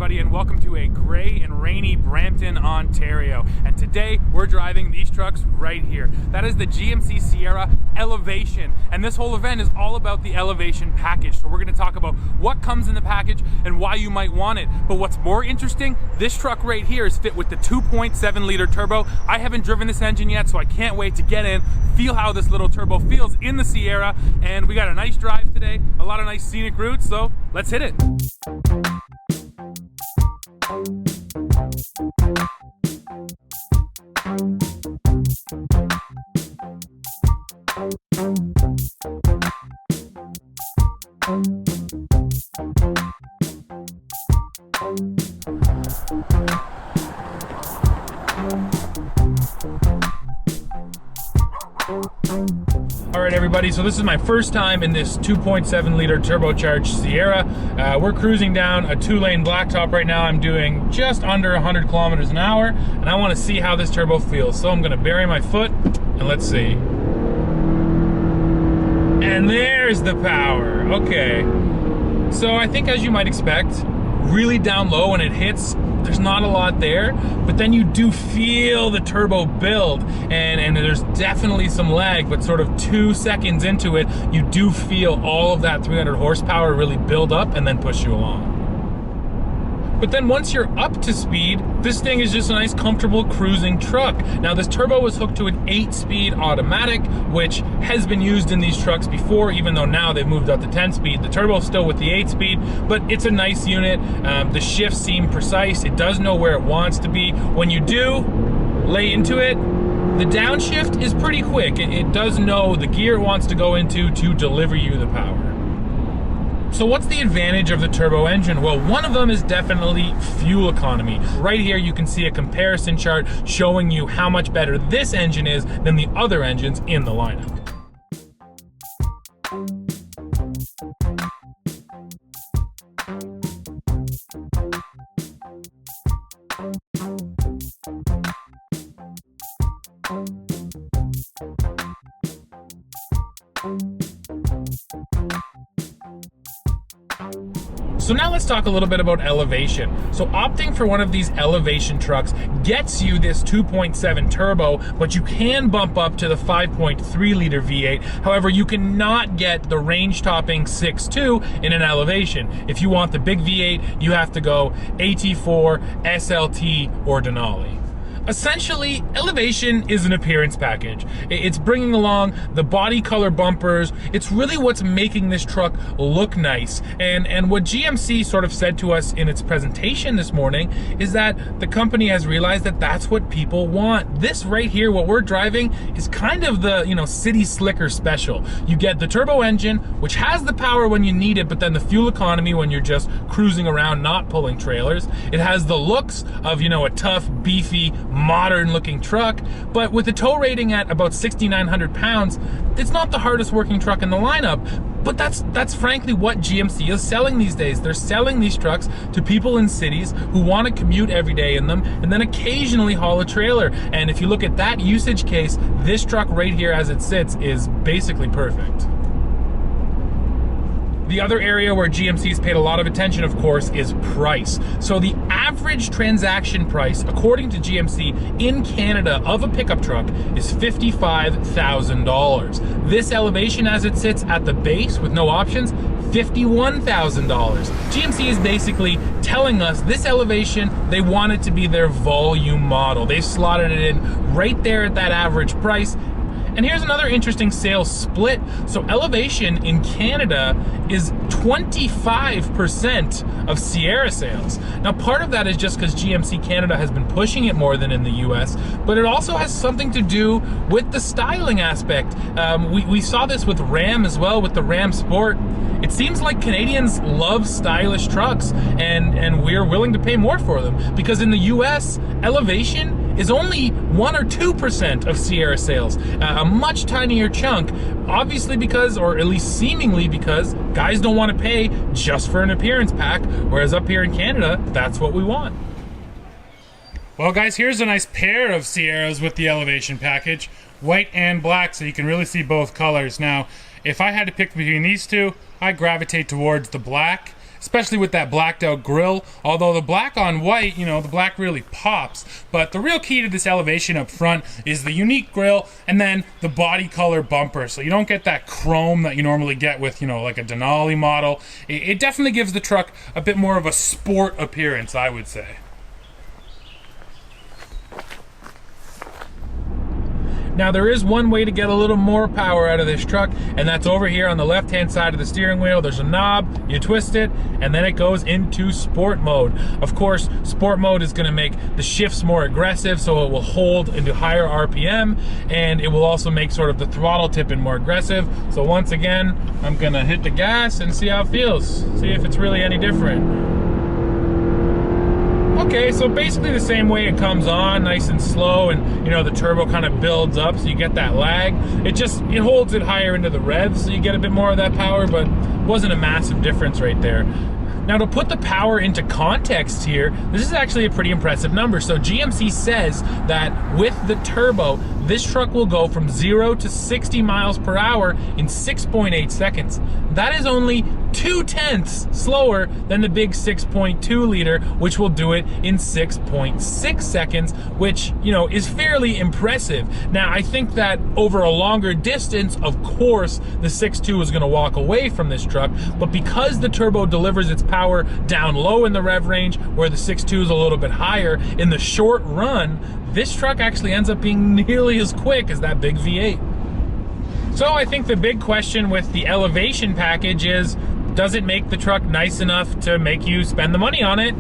everybody, and welcome to a gray and rainy Brampton, Ontario. And today we're driving these trucks right here. That is the GMC Sierra Elevation, and this whole event is all about the Elevation package. So we're going to talk about what comes in the package and why you might want it. But what's more interesting, this truck right here is fit with the 2.7 liter turbo. I haven't driven this engine yet, so I can't wait to get in, feel how this little turbo feels in the Sierra. And we got a nice drive today, a lot of nice scenic routes, so let's hit it. Alright everybody, so this is my first time in this 2.7 liter turbocharged Sierra. We're cruising down a 2-lane blacktop right now. I'm doing just under 100 kilometers an hour, and I want to see how this turbo feels. So I'm going to bury my foot, and let's see. And there's the power. Okay. So I think, as you might expect, really down low when it hits, there's not a lot there, but then you do feel the turbo build, and there's definitely some lag, but sort of 2 seconds into it, you do feel all of that 300 horsepower really build up and then push you along. But then once you're up to speed, this thing is just a nice comfortable cruising truck. Now this turbo was hooked to an 8-speed automatic, which has been used in these trucks before, even though now they've moved up to 10-speed. The turbo is still with the 8-speed, but it's a nice unit. The shifts seem precise. It does know where it wants to be. When you do lay into it, the downshift is pretty quick. It does know the gear it wants to go into to deliver you the power. So what's the advantage of the turbo engine? Well, one of them is definitely fuel economy. Right here you can see a comparison chart showing you how much better this engine is than the other engines in the lineup. So now let's talk a little bit about elevation. So opting for one of these elevation trucks gets you this 2.7 turbo, but you can bump up to the 5.3 liter V8. However, you cannot get the range-topping 6.2 in an elevation. If you want the big V8, you have to go AT4, SLT, or Denali. Essentially, Elevation is an appearance package. It's bringing along the body color bumpers. It's really what's making this truck look nice. And what GMC sort of said to us in its presentation this morning is that the company has realized that that's what people want. This right here, what we're driving, is kind of the, city slicker special. You get the turbo engine, which has the power when you need it, but then the fuel economy when you're just cruising around, not pulling trailers. It has the looks of, a tough, beefy, modern looking truck, but with a tow rating at about 6,900 pounds, it's not the hardest working truck in the lineup. But that's frankly what GMC is selling these days. They're selling these trucks to people in cities who want to commute every day in them and then occasionally haul a trailer. And if you look at that usage case, this truck right here as it sits is basically perfect. The other area where GMC's paid a lot of attention, of course, is price. So the average transaction price, according to GMC, in Canada of a pickup truck is $55,000. This Elevation, as it sits at the base with no options, $51,000. GMC is basically telling us this Elevation, they want it to be their volume model. They've slotted it in right there at that average price. And here's another interesting sales split. So Elevation in Canada is 25% of Sierra sales. Now part of that is just because GMC Canada has been pushing it more than in the US, but it also has something to do with the styling aspect. We saw this with Ram as well, with the Ram Sport. It seems like Canadians love stylish trucks, and we're willing to pay more for them, because in the US, Elevation is only 1 or 2% of Sierra sales, a much tinier chunk, obviously because, or at least seemingly because, guys don't want to pay just for an appearance pack, whereas up here in Canada, that's what we want. Well guys, here's a nice pair of Sierras with the Elevation package, white and black, so you can really see both colors. Now, if I had to pick between these two, I gravitate towards the black, especially with that blacked out grille. Although the black on white, you know, the black really pops. But the real key to this elevation up front is the unique grille and then the body color bumper. So you don't get that chrome that you normally get with, you know, like a Denali model. It definitely gives the truck a bit more of a sport appearance, I would say. Now there is one way to get a little more power out of this truck, and that's over here on the left hand side of the steering wheel. There's a knob, you twist it, and then it goes into sport mode. Of course, sport mode is going to make the shifts more aggressive, so it will hold into higher RPM, and it will also make sort of the throttle tipping more aggressive. So once again, I'm going to hit the gas and see how it feels, see if it's really any different. Okay, so basically the same way it comes on, nice and slow, and you know, the turbo kind of builds up, so you get that lag. It holds it higher into the revs, so you get a bit more of that power, but wasn't a massive difference right there. Now, to put the power into context here, this is actually a pretty impressive number. So GMC says that with the turbo, this truck will go from 0 to 60 miles per hour in 6.8 seconds. That is only 0.2 slower than the big 6.2 liter, which will do it in 6.6 seconds, which, you know, is fairly impressive. Now, I think that over a longer distance, of course, the 6.2 is gonna walk away from this truck, but because the turbo delivers its power down low in the rev range, where the 6.2 is a little bit higher, in the short run, this truck actually ends up being nearly as quick as that big V8. So I think the big question with the elevation package is, does it make the truck nice enough to make you spend the money on it?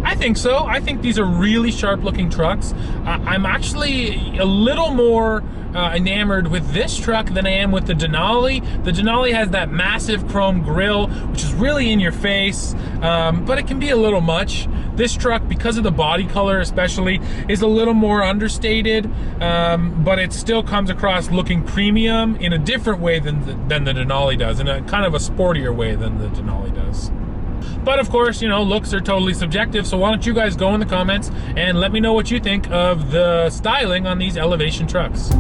I think so. I think these are really sharp looking trucks. I'm actually a little more enamored with this truck than I am with the Denali. The Denali has that massive chrome grille, which is really in your face, but it can be a little much. This truck, because of the body color especially, is a little more understated, but it still comes across looking premium in a different way than the Denali does, in a kind of a sportier way than the Denali does. But of course, you know, looks are totally subjective, so why don't you guys go in the comments and let me know what you think of the styling on these elevation trucks.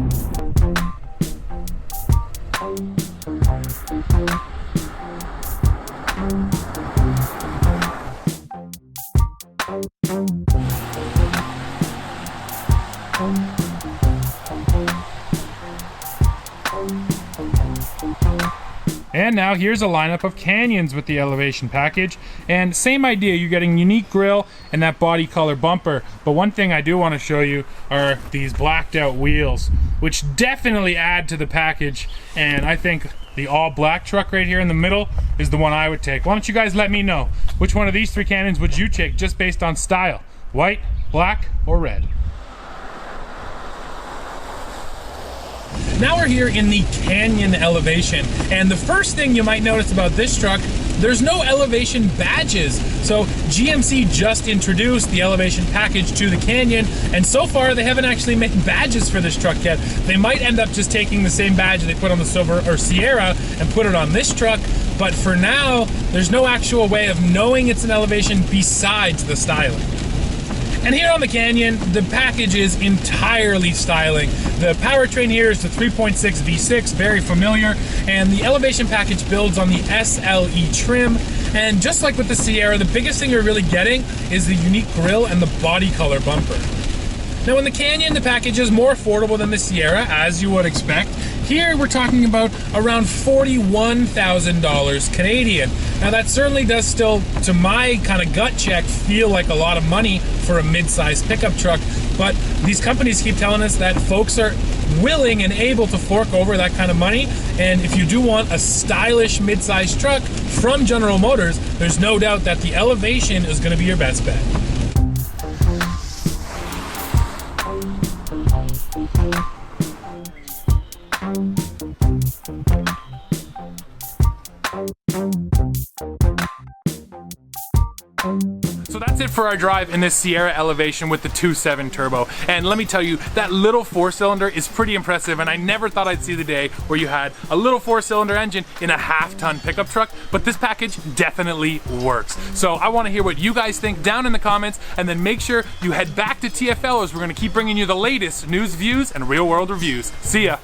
And now here's a lineup of Canyons with the elevation package, and same idea, you're getting unique grille and that body color bumper. But one thing I do want to show you are these blacked out wheels, which definitely add to the package, and I think the all black truck right here in the middle is the one I would take. Why don't you guys let me know, which one of these three Canyons would you take just based on style? White, black, or red? Now we're here in the Canyon elevation, and the first thing you might notice about this truck, there's no elevation badges. So GMC just introduced the elevation package to the Canyon, and so far they haven't actually made badges for this truck yet. They might end up just taking the same badge they put on the Silver or Sierra and put it on this truck, but for now, there's no actual way of knowing it's an elevation besides the styling. And here on the Canyon, the package is entirely styling. The powertrain here is the 3.6 V6, very familiar, and the elevation package builds on the SLE trim. And just like with the Sierra, the biggest thing you're really getting is the unique grille and the body color bumper. Now in the Canyon, the package is more affordable than the Sierra, as you would expect. Here we're talking about around $41,000 Canadian. Now that certainly does still, to my kind of gut check, feel like a lot of money for a mid-sized pickup truck, but these companies keep telling us that folks are willing and able to fork over that kind of money, and if you do want a stylish mid-sized truck from General Motors, there's no doubt that the elevation is going to be your best bet. So that's it for our drive in this Sierra Elevation with the 2.7 turbo. And let me tell you, that little 4-cylinder is pretty impressive, and I never thought I'd see the day where you had a little 4-cylinder engine in a half-ton pickup truck, but this package definitely works. So I want to hear what you guys think down in the comments, and then make sure you head back to TFL as we're going to keep bringing you the latest news, views, and real-world reviews. See ya!